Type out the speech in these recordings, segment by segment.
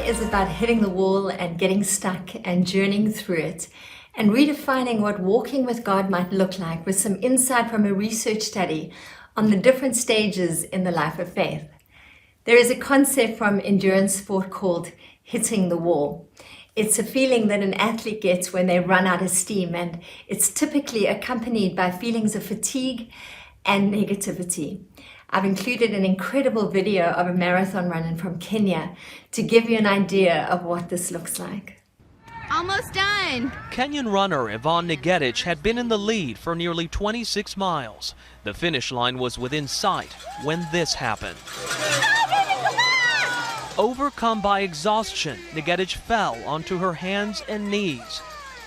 is about hitting the wall and getting stuck and journeying through it and redefining what walking with God might look like with some insight from a research study on the different stages in the life of faith. There is a concept from endurance sport called hitting the wall. It's a feeling that an athlete gets when they run out of steam, and it's typically accompanied by feelings of fatigue and negativity. I've included an incredible video of a marathon runner from Kenya to give you an idea of what this looks like. Almost done. Kenyan runner Yvonne Ngetich had been in the lead for nearly 26 miles. The finish line was within sight when this happened. Overcome by exhaustion, Ngetich fell onto her hands and knees,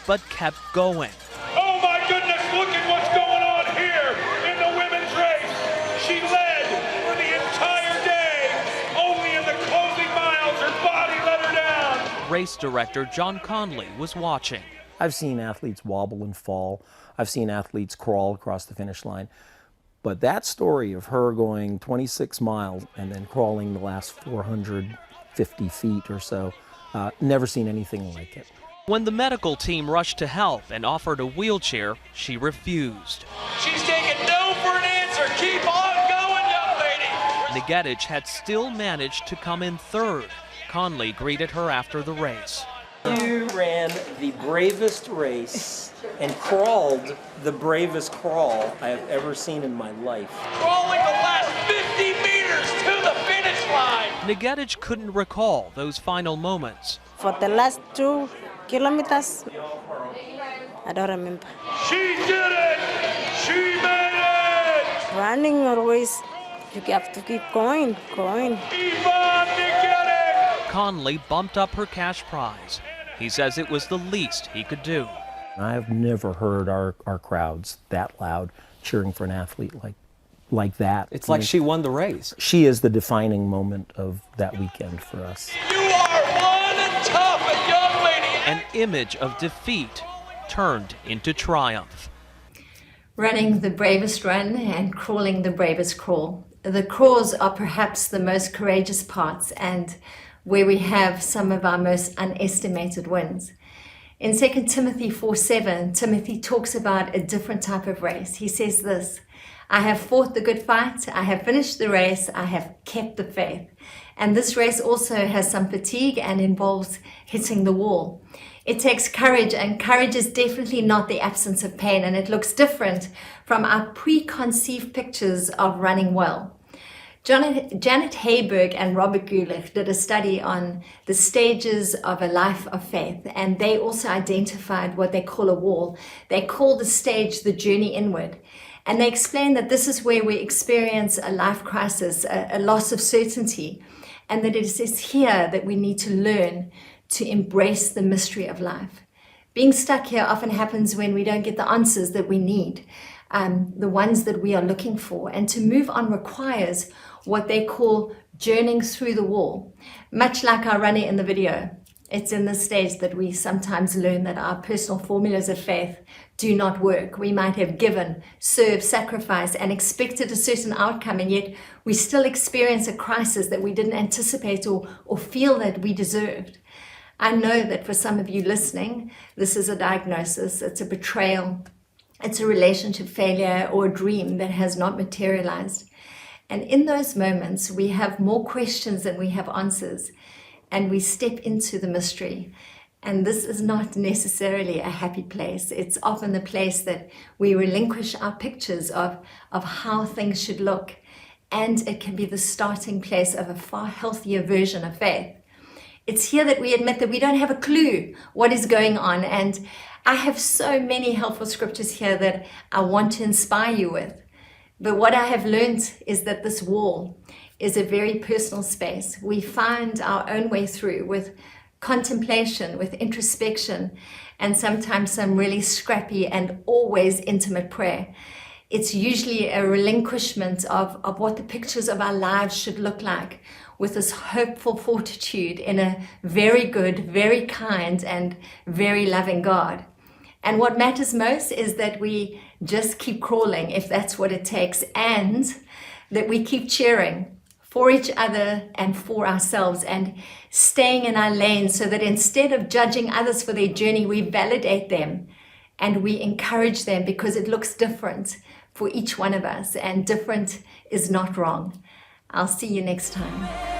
but kept going. Oh my goodness, look at what's going on here in the women's race. She led for the entire day. Only in the closing miles, her body let her down. Race director John Conley was watching. I've seen athletes wobble and fall. I've seen athletes crawl across the finish line. But that story of her going 26 miles and then crawling the last 450 feet or so, never seen anything like it. When the medical team rushed to help and offered a wheelchair, she refused. She's taking no for an answer. Keep on going, young lady. Ngetich had still managed to come in third. Conley greeted her after the race. You ran the bravest race and crawled the bravest crawl I have ever seen in my life. Crawling the last 50 meters to the finish line. Ngetich couldn't recall those final moments. For the last 2 kilometers, I don't remember. She did it! She made it! Running always, you have to keep going. Yvonne Ngetich! Conley bumped up her cash prize. He says it was the least he could do. I've never heard our crowds that loud cheering for an athlete like that. It's like she won the race. She is the defining moment of that weekend for us. You are one tough young lady! An image of defeat turned into triumph. Running the bravest run and crawling the bravest crawl. The crawls are perhaps the most courageous parts and where we have some of our most unestimated wins. In 2 Timothy 4:7, Timothy talks about a different type of race. He says this, I have fought the good fight, I have finished the race, I have kept the faith. And this race also has some fatigue and involves hitting the wall. It takes courage, and courage is definitely not the absence of pain, and it looks different from our preconceived pictures of running well. Janet Hayberg and Robert Gulick did a study on the stages of a life of faith, and they also identified what they call a wall. They call the stage the journey inward. And they explain that this is where we experience a life crisis, a loss of certainty, and that it is here that we need to learn to embrace the mystery of life. Being stuck here often happens when we don't get the answers that we need, the ones that we are looking for. And to move on requires what they call journeying through the wall. Much like our runner in the video, it's in this stage that we sometimes learn that our personal formulas of faith do not work. We might have given, served, sacrificed, and expected a certain outcome, and yet we still experience a crisis that we didn't anticipate or feel that we deserved. I know that for some of you listening, this is a diagnosis, it's a betrayal, it's a relationship failure or a dream that has not materialized. And in those moments, we have more questions than we have answers, and we step into the mystery. And this is not necessarily a happy place. It's often the place that we relinquish our pictures of how things should look. And it can be the starting place of a far healthier version of faith. It's here that we admit that we don't have a clue what is going on. And I have so many helpful scriptures here that I want to inspire you with. But what I have learned is that this wall is a very personal space. We find our own way through with contemplation, with introspection, and sometimes some really scrappy and always intimate prayer. It's usually a relinquishment of what the pictures of our lives should look like, with this hopeful fortitude in a very good, very kind, and very loving God. And what matters most is that we just keep crawling, if that's what it takes, and that we keep cheering for each other and for ourselves, and staying in our lane, so that instead of judging others for their journey, we validate them and we encourage them, because it looks different for each one of us, and different is not wrong. I'll see you next time.